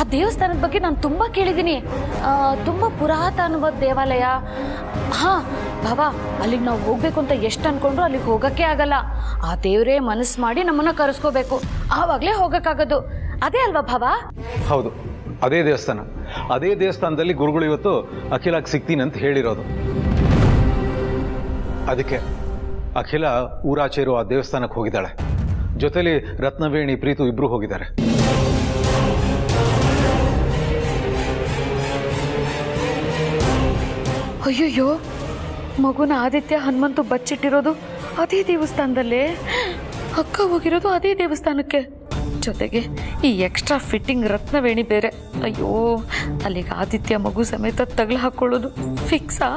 ಆ ದೇವಸ್ಥಾನದ ಬಗ್ಗೆ ನಾನು ತುಂಬ ಕೇಳಿದ್ದೀನಿ. ತುಂಬ ಪುರಾತನವಾದ ದೇವಾಲಯ. ಹಾಂ ಭವ, ಅಲ್ಲಿಗೆ ನಾವು ಹೋಗ್ಬೇಕು ಅಂತ ಎಷ್ಟು ಅನ್ಕೊಂಡ್ರು ಅಲ್ಲಿಗೆ ಹೋಗೋಕ್ಕೆ ಆಗಲ್ಲ. ಆ ದೇವರೇ ಮನಸ್ಸು ಮಾಡಿ ನಮ್ಮನ್ನು ಕರೆಸ್ಕೋಬೇಕು, ಆವಾಗಲೇ ಹೋಗೋಕ್ಕಾಗೋದು. ಅದೇ ಅಲ್ವಾ ಭವ? ಹೌದು, ಅದೇ ದೇವಸ್ಥಾನ. ಅದೇ ದೇವಸ್ಥಾನದಲ್ಲಿ ಗುರುಗಳು ಇವತ್ತು ಅಖಿಲಾಗಿ ಸಿಗ್ತೀನಿ ಅಂತ ಹೇಳಿರೋದು. ಅದಕ್ಕೆ ಅಖಿಲ ಊರಾಚೆರು ಆ ದೇವಸ್ಥಾನಕ್ಕೆ ಹೋಗಿದ್ದಾಳೆ. ಜೊತೆಲಿ ರತ್ನವೇಣಿ, ಪ್ರೀತು ಇಬ್ರು ಹೋಗಿದ್ದಾರೆ. ಅಯ್ಯಯ್ಯೋ, ಮಗುನ ಆದಿತ್ಯ ಹನುಮಂತು ಬಚ್ಚಿಟ್ಟಿರೋದು ಅದೇ ದೇವಸ್ಥಾನದಲ್ಲೇ, ಅಕ್ಕ ಹೋಗಿರೋದು ಅದೇ ದೇವಸ್ಥಾನಕ್ಕೆ. ಜೊತೆಗೆ ಈ ಎಕ್ಸ್ಟ್ರಾ ಫಿಟ್ಟಿಂಗ್ ರತ್ನವೇಣಿ ಬೇರೆ. ಅಯ್ಯೋ, ಅಲ್ಲಿಗೆ ಆದಿತ್ಯ ಮಗು ಸಮೇತ ತಗಲು ಹಾಕೊಳ್ಳೋದು ಫಿಕ್ಸಾ?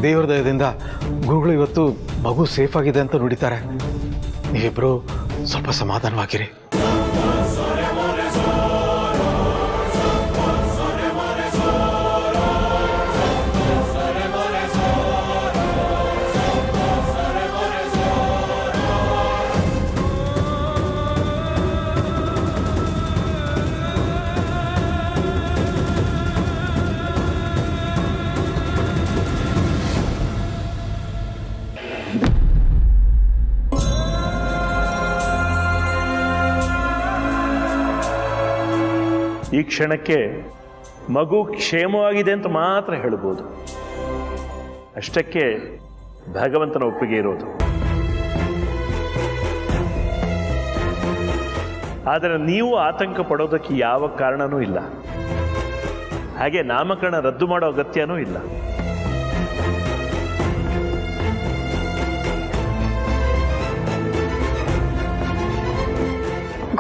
ದೇವರ ದಯದಿಂದ ಗುರುಗಳು ಇವತ್ತು ಮಗು ಸೇಫ್ ಆಗಿದೆ ಅಂತ ನುಡಿತಾರೆ. ನೀವಿಬ್ರು ಸ್ವಲ್ಪ ಸಮಾಧಾನವಾಗಿರಿ. ಈ ಕ್ಷಣಕ್ಕೆ ಮಗು ಕ್ಷೇಮವಾಗಿದೆ ಅಂತ ಮಾತ್ರ ಹೇಳ್ಬೋದು. ಅಷ್ಟಕ್ಕೆ ಭಗವಂತನ ಒಪ್ಪಿಗೆ ಇರೋದು. ಆದರೆ ನೀವು ಆತಂಕ ಪಡೋದಕ್ಕೆ ಯಾವ ಕಾರಣನೂ ಇಲ್ಲ. ಹಾಗೆ ನಾಮಕರಣ ರದ್ದು ಮಾಡೋ ಅಗತ್ಯನೂ ಇಲ್ಲ.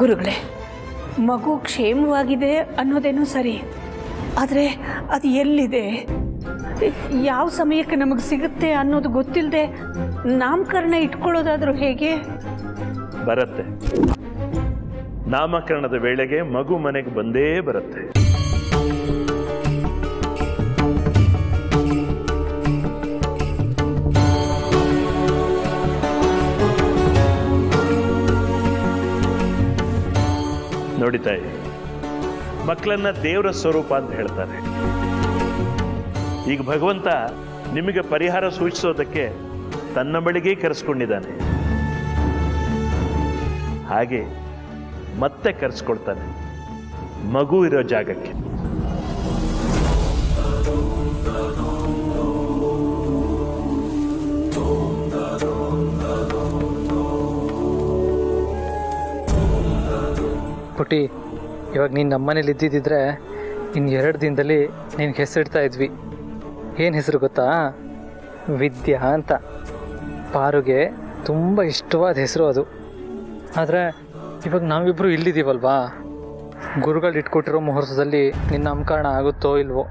ಗುರುಗಳೇ, ಮಗು ಕ್ಷೇಮವಾಗಿದೆ ಅನ್ನೋದೇನೋ ಸರಿ, ಆದರೆ ಅದು ಎಲ್ಲಿದೆ, ಯಾವ ಸಮಯಕ್ಕೆ ನಮಗೆ ಸಿಗುತ್ತೆ ಅನ್ನೋದು ಗೊತ್ತಿಲ್ಲದೆ ನಾಮಕರಣ ಇಟ್ಕೊಳ್ಳೋದಾದ್ರೂ ಹೇಗೆ? ಬರುತ್ತೆ. ನಾಮಕರಣದ ವೇಳೆಗೆ ಮಗು ಮನೆಗೆ ಬಂದೇ ಬರುತ್ತೆ. ನೋಡಿತಾಯಿ, ಮಕ್ಕಳನ್ನ ದೇವರ ಸ್ವರೂಪ ಅಂತ ಹೇಳ್ತಾರೆ. ಈಗ ಭಗವಂತ ನಿಮಗೆ ಪರಿಹಾರ ಸೂಚಿಸೋದಕ್ಕೆ ತನ್ನ ಬಳಿಗೆ ಕರೆಸ್ಕೊಂಡಿದ್ದಾನೆ. ಹಾಗೆ ಮತ್ತೆ ಕರೆಸ್ಕೊಳ್ತಾನೆ ಮಗು ಇರೋ ಜಾಗಕ್ಕೆ. ಪುಟಿ, ಇವಾಗ ನೀನು ನಮ್ಮನೇಲಿ ಇದ್ದಿದ್ದಿದ್ರೆ ಇನ್ನು 2 ದಿನದಲ್ಲಿ ನಿನಗೆ ಹೆಸರಿಡ್ತಾ ಇದ್ವಿ. ಏನು ಹೆಸರು ಗೊತ್ತಾ? ವಿದ್ಯಾ ಅಂತ. ಪಾರುಗೆ ತುಂಬ ಇಷ್ಟವಾದ ಹೆಸರು ಅದು. ಆದರೆ ಇವಾಗ ನಾವಿಬ್ಬರು ಇಲ್ಲಿದ್ದೀವಲ್ವಾ, ಗುರುಗಳು ಇಟ್ಕೊಟ್ಟಿರೋ ಮುಹೂರ್ತದಲ್ಲಿ ನಿನ್ನ ನಾಮಕರಣ ಆಗುತ್ತೋ ಇಲ್ವೋ?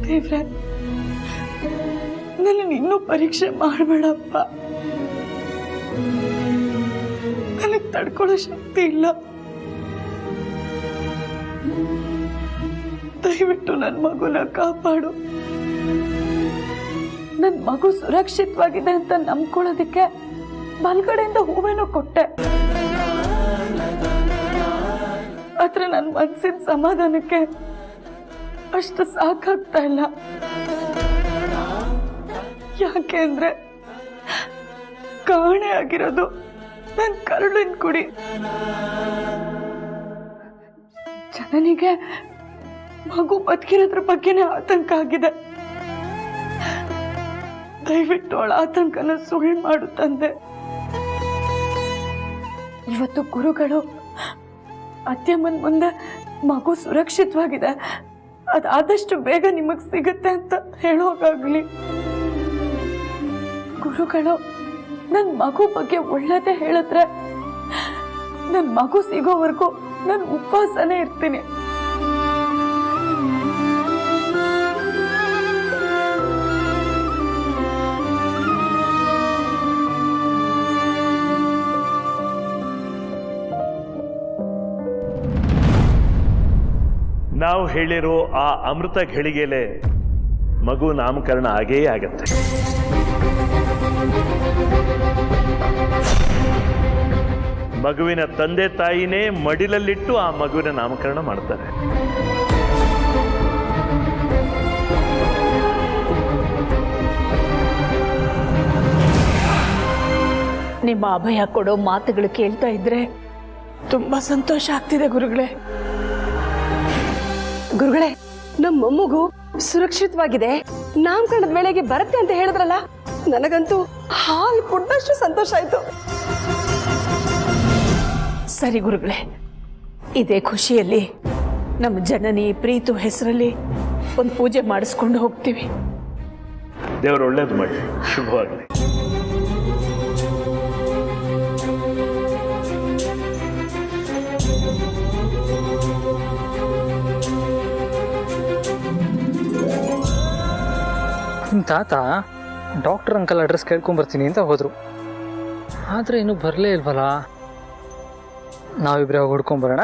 ದೇವ್ರೆ, ನನ್ನ ಇನ್ನೂ ಪರೀಕ್ಷೆ ಮಾಡಬೇಡಪ್ಪ. ನನಗೆ ತಡ್ಕೊಳ್ಳೋ ಶಕ್ತಿ ಇಲ್ಲ. ದಯವಿಟ್ಟು ನನ್ನ ಮಗುನ ಕಾಪಾಡು. ನನ್ನ ಮಗು ಸುರಕ್ಷಿತವಾಗಿದೆ ಅಂತ ನಂಬ್ಕೊಳ್ಳೋದಕ್ಕೆ ಬಲ್ಗಡೆಯಿಂದ ಹೂವೇನೋ ಕೊಟ್ಟೆ. ಆದ್ರೆ ನನ್ನ ಮನಸ್ಸಿನ ಸಮಾಧಾನಕ್ಕೆ ಅಷ್ಟು ಸಾಕಾಗ್ತಾ ಇಲ್ಲ. ಯಾಕೆ ಅಂದ್ರೆ ಕಾಣೆ ಆಗಿರೋದು ನನ್ನ ಕರುಳಿನ ಕುಡಿ. ಜನನಿಗೆ ಮಗು ಬದುಕಿರೋದ್ರ ಬಗ್ಗೆನೇ ಆತಂಕ ಆಗಿದೆ. ದಯವಿಟ್ಟು ಅವಳ ಆತಂಕನ ಸುಳ್ಳು ಮಾಡು ತಂದೆ. ಇವತ್ತು ಗುರುಗಳು ಅತ್ಯಮ್ಮನ ಮುಂದೆ ಮಗು ಸುರಕ್ಷಿತವಾಗಿದೆ, ಅದಾದಷ್ಟು ಬೇಗ ನಿಮಗೆ ಸಿಗುತ್ತೆ ಅಂತ ಹೇಳೋಗಾಗ್ಲಿ. ಗುರುಗಳು ನನ್ನ ಮಗು ಬಗ್ಗೆ ಒಳ್ಳೆದೇ ಹೇಳಿದ್ರೆ ನನ್ನ ಮಗು ಸಿಗೋವರೆಗೂ ನಾನು ಉಪವಾಸನೇ ಇರ್ತೀನಿ. ನಾವು ಹೇಳಿರೋ ಆ ಅಮೃತ ಘಳಿಗೆಲೆ ಮಗು ನಾಮಕರಣ ಆಗೇ ಆಗತ್ತೆ. ಮಗುವಿನ ತಂದೆ ತಾಯಿನೇ ಮಡಿಲಲ್ಲಿಟ್ಟು ಆ ಮಗುವಿನ ನಾಮಕರಣ ಮಾಡ್ತಾರೆ. ನಿಮ್ಮ ಅಭಯ ಕೊಡೋ ಮಾತುಗಳು ಕೇಳ್ತಾ ಇದ್ರೆ ತುಂಬಾ ಸಂತೋಷ ಆಗ್ತಿದೆ ಗುರುಗಳೇ. ಗುರುಗಳೇ, ನಮ್ಮ ಮೊಮ್ಮಗು ಸುರಕ್ಷಿತವಾಗಿದೆ, ನಾಮಕರಣದ ವೇಳೆಗೆ ಬರುತ್ತೆ ಅಂತ ಹೇಳಿದ್ರಲ್ಲ, ನನಗಂತೂ ಹಾಲು ಕುಡ್ದಷ್ಟು ಸಂತೋಷ ಆಯ್ತು. ಸರಿ ಗುರುಗಳೇ, ಇದೇ ಖುಷಿಯಲ್ಲಿ ನಮ್ಮ ಜನನಿ ಪ್ರೀತು ಹೆಸರಲ್ಲಿ ಒಂದು ಪೂಜೆ ಮಾಡಿಸ್ಕೊಂಡು ಹೋಗ್ತೀವಿ. ದೇವರು ಒಳ್ಳೇದು ಮಾಡಿ, ಶುಭವಾಗಲಿ. ನಿಮ್ಮ ತಾತ ಡಾಕ್ಟರ್ ಅಂಕಲ್ ಅಡ್ರೆಸ್ ಕೇಳ್ಕೊಂಬರ್ತೀನಿ ಅಂತ ಹೋದರು. ಆದರೆ ಇನ್ನೂ ಬರಲೇ ಇಲ್ವಲ್ಲ. ನಾವಿಬ್ಬರೇ ಹೋಗಿ ಹುಡ್ಕೊಂಬರೋಣ.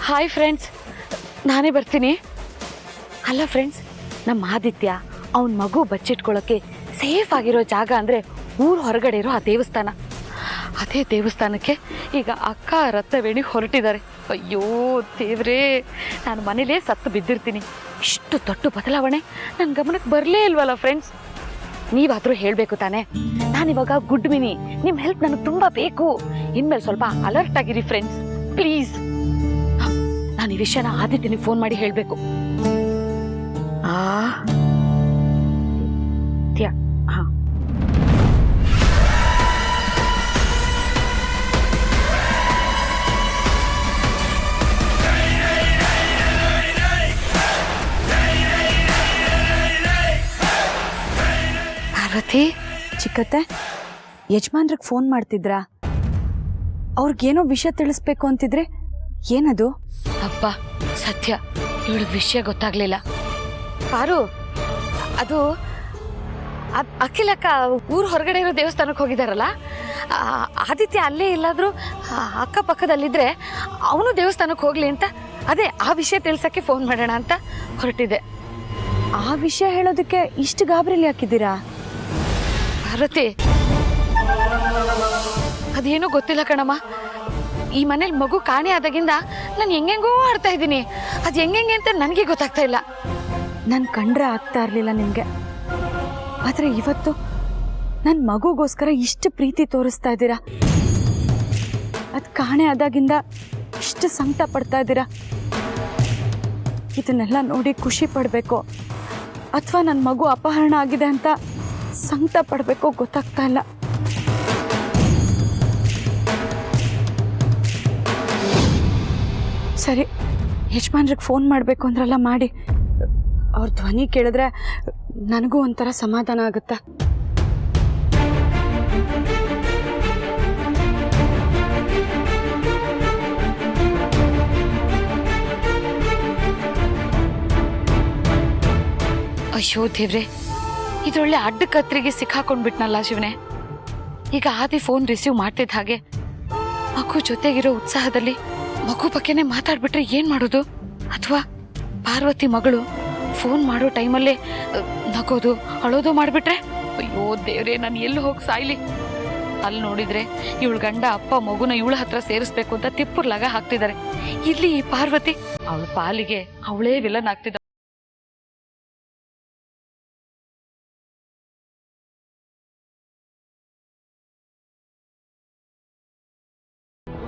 ಹಾಯ್ ಫ್ರೆಂಡ್ಸ್, ನಾನೇ ಬರ್ತೀನಿ. ಅಲ್ಲ ಫ್ರೆಂಡ್ಸ್, ನಮ್ಮ ಆದಿತ್ಯ ಅವನ ಮಗು ಬಚ್ಚಿಟ್ಕೊಳ್ಳೋಕ್ಕೆ ಸೇಫ್ ಆಗಿರೋ ಜಾಗ ಅಂದರೆ ಊರು ಹೊರಗಡೆ ಇರೋ ಆ ದೇವಸ್ಥಾನ. ಅದೇ ದೇವಸ್ಥಾನಕ್ಕೆ ಈಗ ಅಕ್ಕ ರತ್ನವೇಣಿ ಹೊರಟಿದ್ದಾರೆ. ಅಯ್ಯೋ ದೇವ್ರೇ, ನಾನು ಮನೇಲೇ ಸತ್ತು ಬಿದ್ದಿರ್ತೀನಿ. ಇಷ್ಟು ದೊಡ್ಡ ಬದಲಾವಣೆ ನನ್ನ ಗಮನಕ್ಕೆ ಬರಲೇ ಇಲ್ವಲ್ಲ ಫ್ರೆಂಡ್ಸ್. ನೀವಾದರೂ ಹೇಳಬೇಕು ತಾನೇ. ನಾನಿವಾಗ ಗುಡ್ ಮಿನಿ, ನಿಮ್ಮ ಹೆಲ್ಪ್ ನನಗೆ ತುಂಬ ಬೇಕು. ಇನ್ಮೇಲೆ ಸ್ವಲ್ಪ ಅಲರ್ಟ್ ಆಗಿರಿ ಫ್ರೆಂಡ್ಸ್, ಪ್ಲೀಸ್. ನಾನು ಈ ವಿಷಯನ ಆದಿತ್ಯನಿಗೆ ಫೋನ್ ಮಾಡಿ ಹೇಳಬೇಕು. ಪಾರ್ವತಿ, ಚಿಕ್ಕತ್ತೆ, ಯಜಮಾನ್ರಿಗೆ ಫೋನ್ ಮಾಡ್ತಿದ್ರಾ? ಅವ್ರಿಗೇನೋ ವಿಷಯ ತಿಳಿಸ್ಬೇಕು ಅಂತಿದ್ರೆ, ಏನದು? ಅಪ್ಪ ಸತ್ಯ, ಇವಳಿಗೆ ವಿಷಯ ಗೊತ್ತಾಗ್ಲಿಲ್ಲ. ಪಾರು, ಅದು ಅಖಿಲಕ್ಕ ಊರು ಹೊರಗಡೆ ಇರೋ ದೇವಸ್ಥಾನಕ್ಕೆ ಹೋಗಿದಾರಲ್ಲ, ಆದಿತ್ಯ ಅಲ್ಲೇ ಇಲ್ಲಾದ್ರೂ ಅಕ್ಕಪಕ್ಕದಲ್ಲಿದ್ರೆ ಅವನು ದೇವಸ್ಥಾನಕ್ಕೆ ಹೋಗ್ಲಿ ಅಂತ, ಅದೇ ಆ ವಿಷಯ ತಿಳ್ಸಕ್ಕೆ ಫೋನ್ ಮಾಡೋಣ ಅಂತ ಹೊರಟಿದೆ. ಆ ವಿಷಯ ಹೇಳೋದಕ್ಕೆ ಇಷ್ಟು ಗಾಬರಿಲಿ ಹಾಕಿದ್ದೀರಾ? ಪಾರ್ವತಿ, ಅದೇನೋ ಗೊತ್ತಿಲ್ಲ ಕಣಮ್ಮ. ಈ ಮನೇಲಿ ಮಗು ಕಾಣೆ ಆದಾಗಿಂದ ನಾನು ಹೆಂಗೆಂಗೋ ಆಡ್ತಾ ಇದ್ದೀನಿ. ಅದು ಹೆಂಗೆ ಅಂತ ನನಗೆ ಗೊತ್ತಾಗ್ತಾ ಇಲ್ಲ. ನನ್ ಕಂಡ್ರೆ ಆಗ್ತಾ ಇರ್ಲಿಲ್ಲ ನಿಮ್ಗೆ, ಆದ್ರೆ ಇವತ್ತು ನನ್ನ ಮಗುಗೋಸ್ಕರ ಇಷ್ಟು ಪ್ರೀತಿ ತೋರಿಸ್ತಾ ಇದ್ದೀರಾ. ಅದ್ ಕಾಣೆ ಆದಾಗಿಂದ ಇಷ್ಟು ಸಂಕಟ ಪಡ್ತಾ ಇದ್ದೀರಾ. ಇದನ್ನೆಲ್ಲ ನೋಡಿ ಖುಷಿ ಪಡ್ಬೇಕು ಅಥವಾ ನನ್ನ ಮಗು ಅಪಹರಣ ಆಗಿದೆ ಅಂತ ಸಂಕಟ ಪಡ್ಬೇಕು ಗೊತ್ತಾಗ್ತಾ ಇಲ್ಲ. ಸರಿ, ಯಜಮಾನ್ರಿಗೆ ಫೋನ್ ಮಾಡಬೇಕು ಅಂದ್ರಲ್ಲ, ಮಾಡಿ. ಅವ್ರ ಧ್ವನಿ ಕೇಳಿದ್ರೆ ನನಗೂ ಒಂಥರ ಸಮಾಧಾನ ಆಗುತ್ತೆ. ಅಯ್ಯೋ ದೇವ್ರೆ, ಇದೊಳ್ಳೆ ಅಡ್ಡ ಕತ್ರಿಗೆ ಸಿಕ್ಕಾಕೊಂಡ್ಬಿಟ್ನಲ್ಲ ಶಿವನೇ. ಈಗ ಆದಿ ಫೋನ್ ರಿಸೀವ್ ಮಾಡ್ತಿದ್ದ ಹಾಗೆ ಮಗು ಜೊತೆಗಿರೋ ಉತ್ಸಾಹದಲ್ಲಿ ಮಗು ಬಗ್ಗೆನೇ ಮಾತಾಡ್ಬಿಟ್ರೆ ಏನ್ ಮಾಡೋದು? ಅಥವಾ ಪಾರ್ವತಿ ಮಗಳು ಫೋನ್ ಮಾಡೋ ಟೈಮಲ್ಲೇ ನಗೋದು ಅಳೋದು ಮಾಡ್ಬಿಟ್ರೆ? ಅಯ್ಯೋ ದೇವ್ರೆ, ನಾನು ಎಲ್ಲಿ ಹೋಗಿ ಸಾಯ್ಲಿ? ಅಲ್ಲಿ ನೋಡಿದ್ರೆ ಇವಳ ಗಂಡ ಅಪ್ಪ ಮಗುನ ಇವಳ ಹತ್ರ ಸೇರಿಸ್ಬೇಕು ಅಂತ ತಿಪ್ಪುರ್ಲಾಗ ಹಾಕ್ತಿದ್ದಾರೆ. ಇಲ್ಲಿ ಈ ಪಾರ್ವತಿ ಅವಳ ಪಾಲಿಗೆ ಅವಳೇ ವಿಲನ್ ಆಗ್ತಿದ್ದ.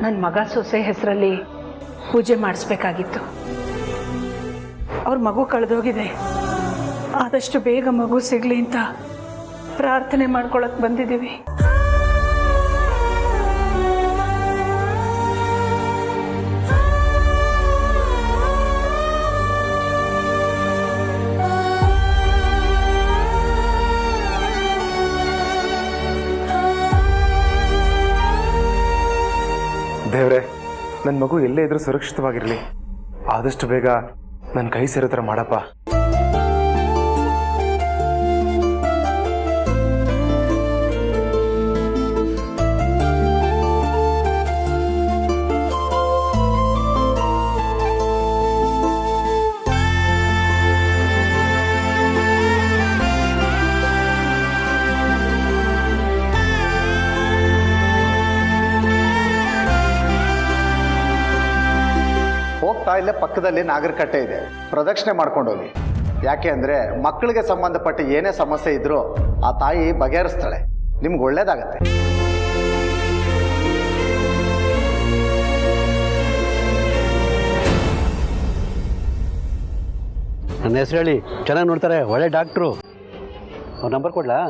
ನನ್ನ ಮಗ ಸೊಸೆ ಹೆಸರಲ್ಲಿ ಪೂಜೆ ಮಾಡಿಸ್ಬೇಕಾಗಿತ್ತು. ಅವ್ರ ಮಗು ಕಳೆದೋಗಿದೆ. ಆದಷ್ಟು ಬೇಗ ಮಗು ಸಿಗ್ಲಿ ಅಂತ ಪ್ರಾರ್ಥನೆ ಮಾಡ್ಕೊಳಕ್ ಬಂದಿದ್ದೀವಿ. ದೇವ್ರೆ, ನನ್ನ ಮಗು ಎಲ್ಲೇ ಇದ್ರೂ ಸುರಕ್ಷಿತವಾಗಿರಲಿ. ಆದಷ್ಟು ಬೇಗ ನನ್ನ ಕೈ ಸೇರೋ ಥರ ಮಾಡಪ್ಪ. ಹೋಗ್ತಾ ಇಲ್ಲೇ ಪಕ್ಕದಲ್ಲಿ ನಾಗರಕಟ್ಟೆ ಇದೆ, ಪ್ರದಕ್ಷಿಣೆ ಮಾಡ್ಕೊಂಡು ಹೋಗಿ. ಯಾಕೆ ಅಂದರೆ ಮಕ್ಕಳಿಗೆ ಸಂಬಂಧಪಟ್ಟ ಏನೇ ಸಮಸ್ಯೆ ಇದ್ರೂ ಆ ತಾಯಿ ಬಗೆಹರಿಸ್ತಾಳೆ, ನಿಮ್ಗೆ ಒಳ್ಳೇದಾಗತ್ತೆ. ನನ್ನ ಹೆಸರು ಹೇಳಿ, ಚೆನ್ನಾಗಿ ನೋಡ್ತಾರೆ, ಒಳ್ಳೆ ಡಾಕ್ಟ್ರು. ಅವ್ರ ನಂಬರ್ ಕೊಡ್ಲಾ?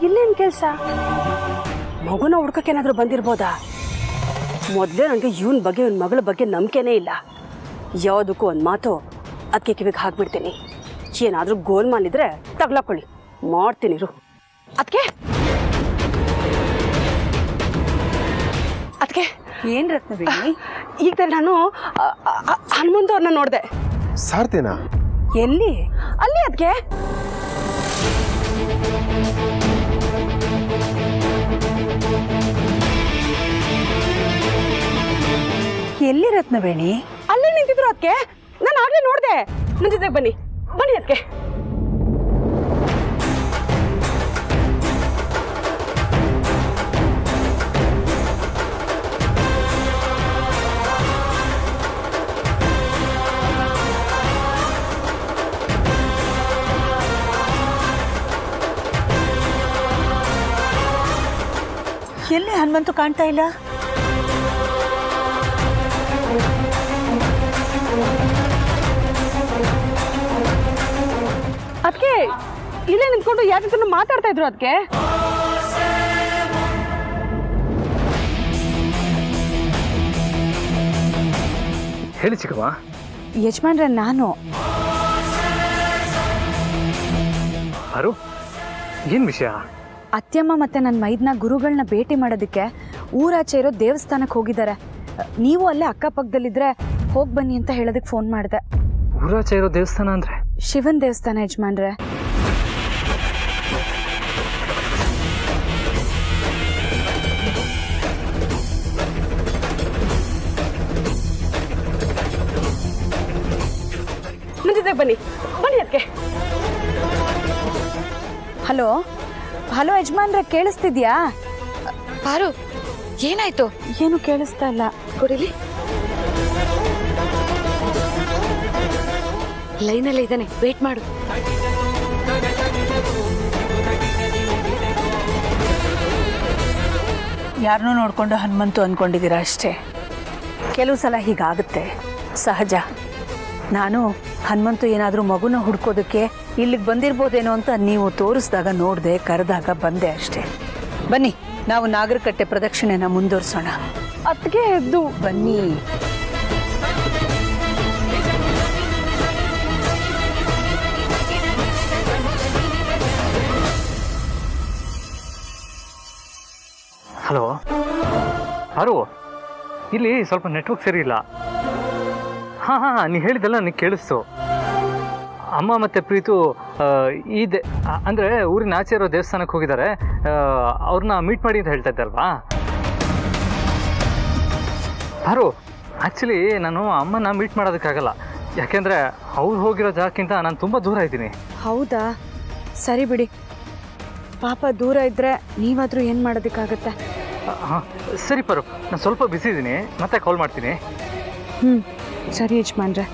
ಇಲ್ಲೇನು ಕೆಲಸ? ಮಗುನ ಹುಡ್ಕಕ್ಕೇನಾದ್ರೂ ಬಂದಿರ್ಬೋದಾ? ಮೊದಲೇ ನನಗೆ ಇವನ್ ಬಗ್ಗೆ ಇವನ್ ಮಗಳ ಬಗ್ಗೆ ನಂಬಿಕೆನೇ ಇಲ್ಲ. ಯಾವುದಕ್ಕೂ ಒಂದು ಮಾತು ಅದಕ್ಕೆ ಕಿವಿಗೆ ಹಾಕ್ಬಿಡ್ತೀನಿ. ಏನಾದರೂ ಗೋಲ್ಮಾಲ್ ಇದ್ರೆ ತಗ್ಲಾಕೊಳ್ಳಿ, ಮಾಡ್ತೀನಿ ಇರು. ಅದಕ್ಕೆ ಏನ್ ರತ್ನವೇಣಿ? ಈಗ ನಾನು ಹನುಮಂತ ಅವ್ರನ್ನ ನೋಡಿದೆ. ಸಾರ್ತಿನಾ? ಎಲ್ಲಿ? ಅಲ್ಲಿ. ಅದಕ್ಕೆ ಎಲ್ಲಿ ರತ್ನವೇಣಿ? ಅಲ್ಲೇ ನಿಂತಿದ್ರು. ಅದಕ್ಕೆ ನಾನು ಆಗ್ಲೇ ನೋಡಿದೆ. ನನ್ನ ಜೊತೆಗೆ ಬನ್ನಿ ಬನ್ನಿ. ಅದಕ್ಕೆ ಎಲ್ಲಿ ಹನುಮಂತು ಕಾಣ್ತಾ ಇಲ್ಲ? ಅದಕ್ಕೆ ಇಲ್ಲೇ ನಿಂತ್ಕೊಂಡು ಯಾರ ಜೊತೆ ಮಾತಾಡ್ತಾ ಇದ್ರು. ಅದಕ್ಕೆ ಹೇಳಿ ಚಿಕ್ಕಮ್ಮ. ಯಜಮಾನ್ರೆ, ನಾನು ಅರು, ಏನ್ ವಿಷಯ? ಅತ್ಯಮ್ಮ ಮತ್ತೆ ನನ್ನ ಮೈದ್ನ ಗುರುಗಳನ್ನ ಭೇಟಿ ಮಾಡೋದಕ್ಕೆ ಊರಾಚೆ ಇರೋ ದೇವಸ್ಥಾನಕ್ಕೆ ಹೋಗಿದ್ದಾರೆ. ನೀವು ಅಲ್ಲೇ ಅಕ್ಕಪಕ್ಕದಲ್ಲಿದ್ರೆ ಹೋಗಿ ಬನ್ನಿ ಅಂತ ಹೇಳೋದಕ್ಕೆ ಫೋನ್ ಮಾಡಿದೆ. ಊರಾಚೆ ಇರೋ ದೇವಸ್ಥಾನ ಅಂದ್ರೆ? ಶಿವನ್ ದೇವಸ್ಥಾನ ಯಜಮಾನ್ರೆ. ನನ್ನ ಜೊತೆಗೆ ಬನ್ನಿ ಬನ್ನಿ. ಅದಕ್ಕೆ ಹಲೋ ಹಲೋ ಯಜಮಾನ್ರೆ, ಕೇಳಿಸ್ತಿದ್ಯಾ? ಪಾರು, ಏನಾಯ್ತು? ಏನು ಕೇಳಿಸ್ತಾ ಇಲ್ಲ. ಕೊಡಿಲಿ. ಲೈನಲ್ಲೇ ಇದ್ದಾನೆ, ವೇಟ್ ಮಾಡು. ಯಾರನ್ನೂ ನೋಡ್ಕೊಂಡು ಹನುಮಂತು ಅಂದ್ಕೊಂಡಿದ್ದೀರಾ ಅಷ್ಟೇ. ಕೆಲವು ಸಲ ಹೀಗಾಗುತ್ತೆ, ಸಹಜ. ನಾನು ಹನುಮಂತು ಏನಾದರೂ ಮಗುನ ಹುಡ್ಕೋದಕ್ಕೆ ಇಲ್ಲಿಗೆ ಬಂದಿರ್ಬೋದೇನೋ ಅಂತ ನೀವು ತೋರಿಸಿದಾಗ ನೋಡಿದೆ, ಕರೆದಾಗ ಬಂದೆ ಅಷ್ಟೇ. ಬನ್ನಿ, ನಾವು ನಾಗರಕಟ್ಟೆ ಪ್ರದಕ್ಷಿಣೆನ ಮುಂದುವರ್ಸೋಣ. ಅದಕ್ಕೆ ಎದ್ದು ಬನ್ನಿ. ಹಲೋ ಅರು, ಇಲ್ಲಿ ಸ್ವಲ್ಪ ನೆಟ್ವರ್ಕ್ ಸರಿ ಇಲ್ಲ. ಹಾಂ ಹಾಂ, ನೀ ಹೇಳಿದೆಲ್ಲ ನನಗೆ ಕೇಳಿಸ್ತು. ಅಮ್ಮ ಮತ್ತು ಪ್ರೀತು ಅಂದರೆ ಊರಿನ ಆಚೆ ಇರೋ ದೇವಸ್ಥಾನಕ್ಕೆ ಹೋಗಿದ್ದಾರೆ. ಅವ್ರನ್ನ ಮೀಟ್ ಮಾಡಿ ಅಂತ ಹೇಳ್ತಾ ಇದ್ದಲ್ವಾ? ಅರು, ಆ್ಯಕ್ಚುಲಿ ನಾನು ಅಮ್ಮನ ಮೀಟ್ ಮಾಡೋದಕ್ಕಾಗಲ್ಲ, ಯಾಕೆಂದರೆ ಅವ್ರು ಹೋಗಿರೋ ಜಾಗಕ್ಕಿಂತ ನಾನು ತುಂಬ ದೂರ ಇದ್ದೀನಿ. ಹೌದಾ, ಸರಿ ಬಿಡಿ. ಪಾಪ ದೂರ ಇದ್ದರೆ ನೀವಾದರೂ ಏನು ಮಾಡೋದಕ್ಕಾಗತ್ತೆ. ಹಾಂ ಸರಿ ಪರು, ನಾನು ಸ್ವಲ್ಪ ಬಿಸಿ ಇದ್ದೀನಿ, ಮತ್ತೆ ಕಾಲ್ ಮಾಡ್ತೀನಿ. ಸರಿ ಯಜಮಾನ್ರೆ.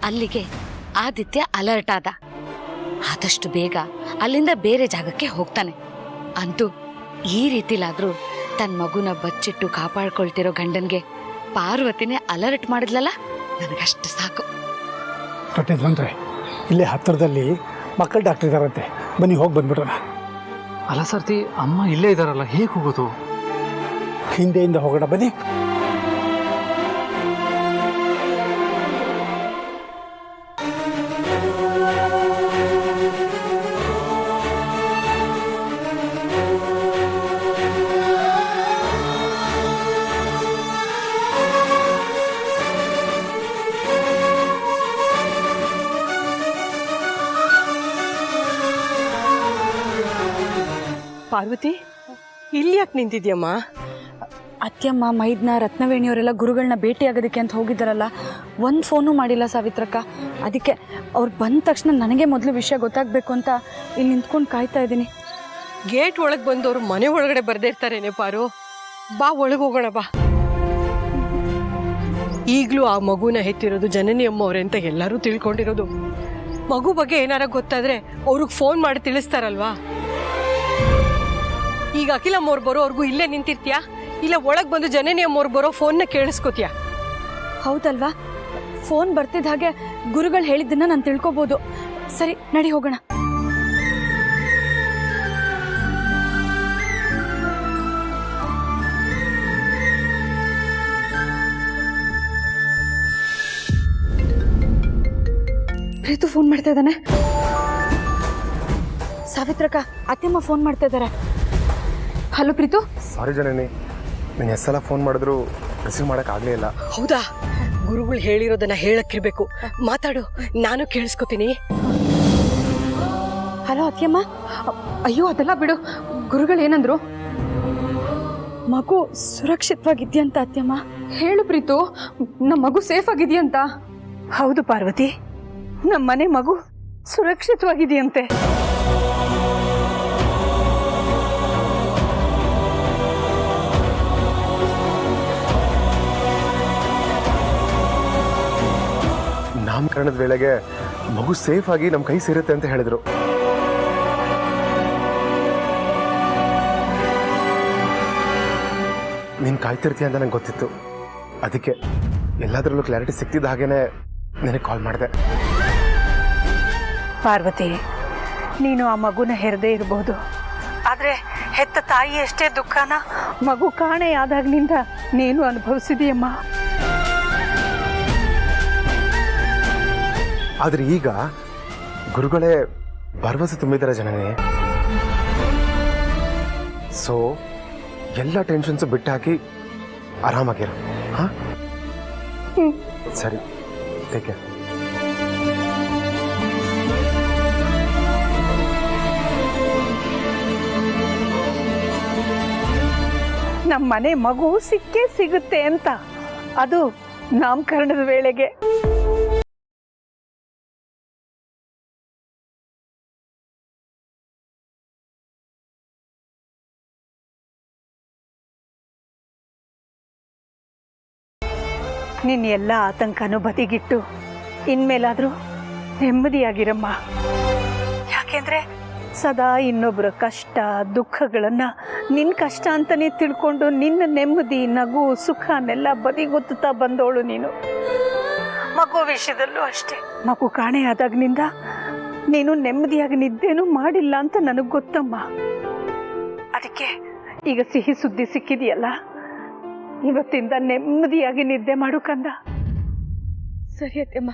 ಅಲ್ಲಿಗೆ ಆದಿತ್ಯ ಅಲರ್ಟ್ ಆದ. ಆದಷ್ಟು ಬೇಗ ಅಲ್ಲಿಂದ ಬೇರೆ ಜಾಗಕ್ಕೆ ಹೋಗ್ತಾನೆ. ಅಂತೂ ಈ ರೀತಿಲಾದ್ರೂ ತನ್ನ ಮಗುನ ಬಚ್ಚಿಟ್ಟು ಕಾಪಾಡ್ಕೊಳ್ತಿರೋ ಗಂಡನ್ಗೆ ಪಾರ್ವತಿನೇ ಅಲರ್ಟ್ ಮಾಡಿದ್ಲಲ್ಲ, ನನಗಷ್ಟು ಸಾಕು. ಬಂದ್ರೆ ಇಲ್ಲೇ ಹತ್ತಿರದಲ್ಲಿ ಮಕ್ಕಳ ಡಾಕ್ಟರ್ ಇದಾರಂತೆ, ಬನ್ನಿ ಹೋಗಿ ಬಂದ್ಬಿಟ್ರಣ. ಅಲ್ಲ ಸರ್ತಿ, ಅಮ್ಮ ಇಲ್ಲೇ ಇದ್ದಾರಲ್ಲ, ಹೇಗೆ ಹೋಗೋದು? ಹಿಂದೆಯಿಂದ ಹೋಗೋಣ ಬನ್ನಿ. ಪಾರ್ವತಿ, ಇಲ್ಲಿ ಯಾಕೆ ನಿಂತಿದ್ಯಮ್ಮ? ಅತ್ಯಮ್ಮ, ಮೈದ್ನ, ರತ್ನವೇಣಿಯವರೆಲ್ಲ ಗುರುಗಳನ್ನ ಭೇಟಿಯಾಗೋದಕ್ಕೆ ಅಂತ ಹೋಗಿದ್ದಾರಲ್ಲ, ಒಂದು ಫೋನು ಮಾಡಿಲ್ಲ ಸಾವಿತ್ರಕ್ಕ. ಅದಕ್ಕೆ ಅವ್ರು ಬಂದ ತಕ್ಷಣ ನನಗೆ ಮೊದಲು ವಿಷಯ ಗೊತ್ತಾಗಬೇಕು ಅಂತ ಇಲ್ಲಿ ನಿಂತ್ಕೊಂಡು ಕಾಯ್ತಾ ಇದ್ದೀನಿ. ಗೇಟ್ ಒಳಗೆ ಬಂದವರು ಮನೆ ಒಳಗಡೆ ಬರ್ದೇ ಇರ್ತಾರೇನೆ ಪಾರು. ಬಾ, ಒಳಗೆ ಹೋಗೋಣ ಬಾ. ಈಗಲೂ ಆ ಮಗುನ ಹೆತ್ತಿರೋದು ಜನನಿ ಅಮ್ಮವ್ರೆ ಅಂತ ಎಲ್ಲರೂ ತಿಳ್ಕೊಂಡಿರೋದು. ಮಗು ಬಗ್ಗೆ ಏನಾರ ಗೊತ್ತಾದ್ರೆ ಅವ್ರಿಗೆ ಫೋನ್ ಮಾಡಿ ತಿಳಿಸ್ತಾರಲ್ವಾ. ಈಗ ಅಖಿಲಮ್ಮವ್ರು ಬರೋವರೆಗೂ ಇಲ್ಲೇ ನಿಂತಿರ್ತೀಯಾ, ಇಲ್ಲ ಒಳಗೆ ಬಂದು ಜನನಿ ಅಮ್ಮವ್ರು ಬರೋ ಫೋನ್ನ ಕೇಳಿಸ್ಕೊತೀಯಾ? ಹೌದಲ್ವಾ? ಫೋನ್ ಬರ್ತಿದ್ದ ಹಾಗೆ ಗುರುಗಳು ಹೇಳಿದ್ದನ್ನ ನಾನು ತಿಳ್ಕೊಬೋದು. ಸರಿ, ನಡಿ ಹೋಗೋಣ. ಪ್ರೀತು ಫೋನ್ ಮಾಡ್ತಾ ಇದ್ದಾನೆ. ಸಾವಿತ್ರಕ್ಕ, ಅತ್ಯಮ್ಮ ಫೋನ್ ಮಾಡ್ತಾ ಇದ್ದಾರೆ. ಹಲೋ ಪ್ರೀತು. ಸಾರಿ ಜನನಿ, ನೀನು ಎಷ್ಟು ಸಲ ಫೋನ್ ಮಾಡಿದ್ರು ರಿಸೀವ್ ಮಾಡೋಕ್ಕಾಗಲೇ ಇಲ್ಲ. ಹೌದಾ? ಗುರುಗಳು ಹೇಳಿರೋದನ್ನ ಹೇಳಕ್ಕಿರ್ಬೇಕು. ಮಾತಾಡು, ನಾನು ಕೇಳಿಸ್ಕೊತೀನಿ. ಹಲೋ ಅತ್ಯಮ್ಮ. ಅಯ್ಯೋ ಅದೆಲ್ಲ ಬಿಡು, ಗುರುಗಳು ಏನಂದ್ರು? ಮಗು ಸುರಕ್ಷಿತವಾಗಿದ್ಯಂತ ಅತ್ಯಮ್ಮ. ಹೇಳು ಪ್ರೀತು, ನಮ್ಮ ಮಗು ಸೇಫ್ ಆಗಿದೆಯಂತ. ಹೌದು ಪಾರ್ವತಿ, ನಮ್ಮ ಮನೆ ಮಗು ಸುರಕ್ಷಿತವಾಗಿದೆಯಂತೆ. ನಾಮಕರಣದ ವೇಳೆಗೆ ಮಗು ಸೇಫ್ ಆಗಿ ನಮ್ಮ ಕೈ ಸೇರುತ್ತೆ ಅಂತ ಹೇಳಿದ್ರು. ನೀನು ಕಾಯ್ತಿರ್ತೀಯ ಅಂತ ನಂಗೆ ಗೊತ್ತಿತ್ತು. ಅದಕ್ಕೆ ಎಲ್ಲದರಲ್ಲೂ ಕ್ಲಾರಿಟಿ ಸಿಕ್ತಿದ್ದ ಹಾಗೇನೆ ನಿನಗೆ ಕಾಲ್ ಮಾಡಿದೆ. ಪಾರ್ವತಿ, ನೀನು ಆ ಮಗುನ ಹೆರದೇ ಇರಬಹುದು, ಆದರೆ ಹೆತ್ತ ತಾಯಿ ಎಷ್ಟೇ ದುಃಖನ ಮಗು ಕಾಣೆಯಾದಾಗ್ನಿಂದ ನೀನು ಅನುಭವಿಸಿದೀಯಮ್ಮ. ಆದರೆ ಈಗ ಗುರುಗಳೇ ಭರವಸೆ ತುಂಬಿದ್ದಾರೆ ಜನನಿ. ಸೊ ಎಲ್ಲ ಟೆನ್ಷನ್ಸು ಬಿಟ್ಟಾಕಿ ಆರಾಮಾಗಿರು. ಹಾಂ ಸರಿ, ಟೇಕ್ ಕೇರ್. ನಮ್ಮ ಮನೆ ಮಗು ಸಿಕ್ಕೇ ಸಿಗುತ್ತೆ ಅಂತ, ಅದು ನಾಮಕರಣದ ವೇಳೆಗೆ. ನಿನ್ನ ಎಲ್ಲ ಆತಂಕನೂ ಬದಿಗಿಟ್ಟು ಇನ್ಮೇಲಾದರೂ ನೆಮ್ಮದಿಯಾಗಿರಮ್ಮ. ಯಾಕೆಂದ್ರೆ ಸದಾ ಇನ್ನೊಬ್ಬರ ಕಷ್ಟ ದುಃಖಗಳನ್ನು ನಿನ್ನ ಕಷ್ಟ ಅಂತಲೇ ತಿಳ್ಕೊಂಡು ನಿನ್ನ ನೆಮ್ಮದಿ ನಗು ಸುಖನೆಲ್ಲ ಬದಿಗೊತ್ತುತ್ತಾ ಬಂದವಳು ನೀನು. ಮಗು ವಿಷಯದಲ್ಲೂ ಅಷ್ಟೇ. ಮಗು ಕಾಣೆಯಾದಾಗ್ನಿಂದ ನೀನು ನೆಮ್ಮದಿಯಾಗಿ ನಿದ್ದೆನೂ ಮಾಡಿಲ್ಲ ಅಂತ ನನಗೆ ಗೊತ್ತಮ್ಮ. ಅದಕ್ಕೆ ಈಗ ಸಿಹಿ ಸುದ್ದಿ ಸಿಕ್ಕಿದೆಯಲ್ಲ, ಇವತ್ತಿಂದ ನೆಮ್ಮದಿಯಾಗಿ ನಿದ್ದೆ ಮಾಡು ಕಂದ. ಸರಿ ಅತ್ಯಮ್ಮ.